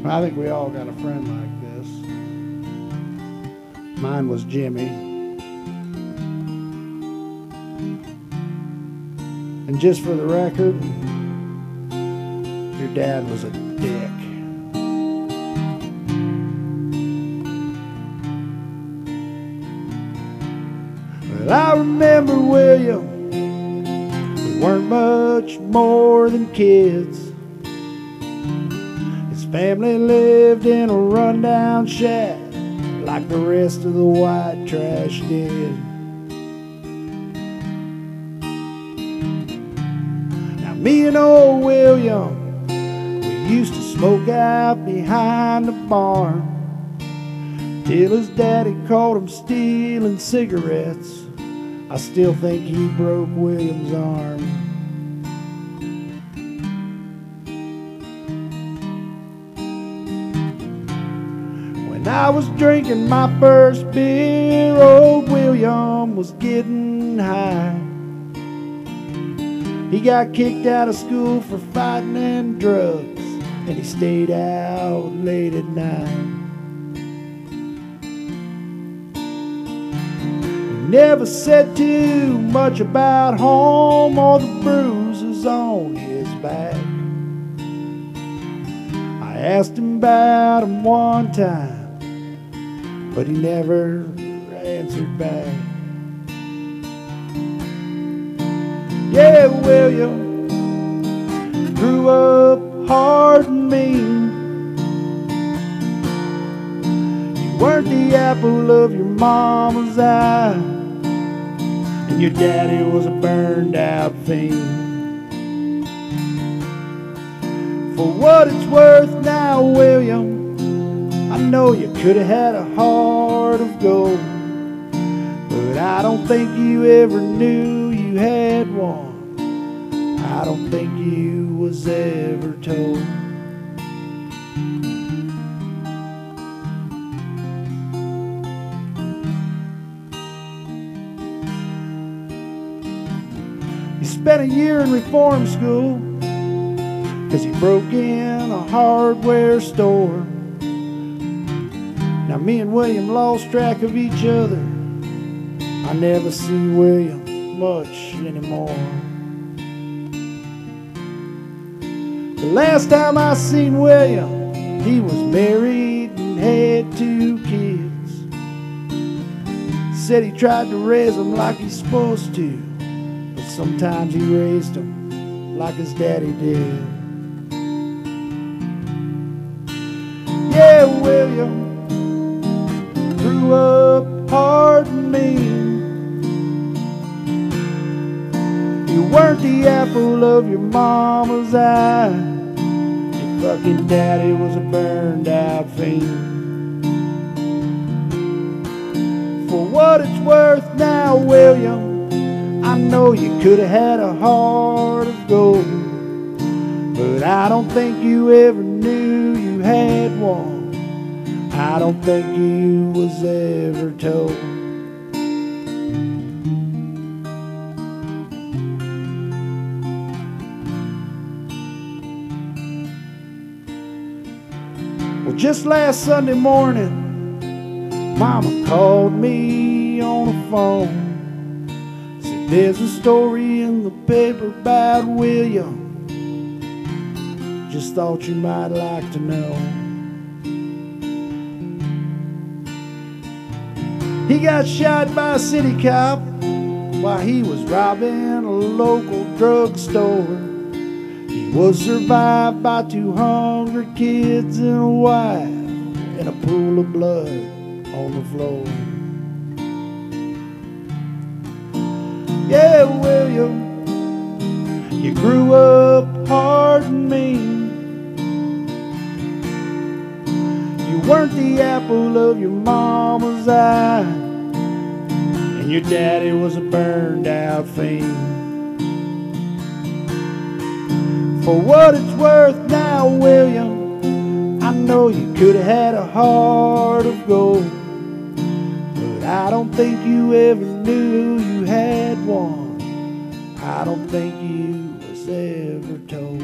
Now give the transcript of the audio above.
I think we all got a friend like this. Mine was Jimmy. And just for the record, your dad was a dick. But I remember William, we weren't much more than kids. His family lived in a rundown shack like the rest of the white trash did. Now me and old William, we used to smoke out behind the barn till his daddy caught him stealing cigarettes. I still think he broke William's arm. When I was drinking my first beer, old William was getting high. He got kicked out of school for fighting and drugs, and he stayed out late at night. He never said too much about home or the bruises on his back. I asked him about him one time, but he never answered back. Yeah, William grew up hard and mean. You weren't the apple of your mama's eye, and your daddy was a burned out fiend. For what it's worth now, William, I know you could have had a heart of gold, but I don't think you ever knew you had one. I don't think you was ever told. He spent a year in reform school 'cause he broke in a hardware store. Now me and William lost track of each other. I never see William much anymore. The last time I seen William, he was married and had 2 kids. Said he tried to raise them like he's supposed to, but sometimes he raised them like his daddy did. Yeah, William grew up hard and mean. You weren't the apple of your mama's eye. Your fucking daddy was a burned out fiend. For what it's worth now, William, I know you could have had a heart of gold, but I don't think you ever knew you had one. I don't think you was ever told. Well, just last Sunday morning, Mama called me on the phone. Said there's a story in the paper about William. Just thought you might like to know. He got shot by a city cop while he was robbing a local drugstore. He was survived by 2 hungry kids and a wife and a pool of blood on the floor. Yeah, William, you grew up hard and mean. You weren't the apple of your mama's eye, and your daddy was a burned out fiend. For what it's worth now, William, I know you could have had a heart of gold, but I don't think you ever knew you had one. I don't think you was ever told.